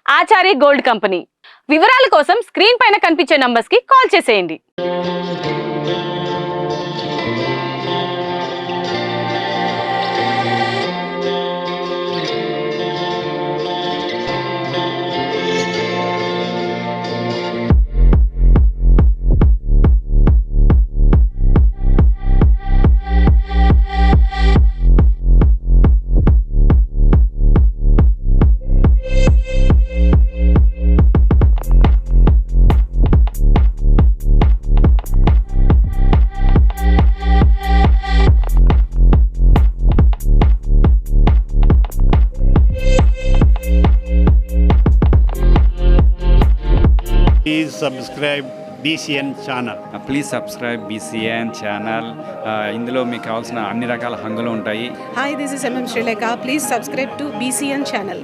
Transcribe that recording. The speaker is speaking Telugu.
ఆచార్య గోల్డ్ కంపెనీ. వివరాల కోసం స్క్రీన్ పైన కనిపించే నంబర్స్ కి కాల్ చేసేయండి. Please subscribe BCN channel. Please subscribe BCN channel. ఇందులో మీకు కావాల్సిన అన్ని రకాల హంగులు ఉంటాయి. Hi, this is MM Sri Lanka. Please subscribe to BCN channel.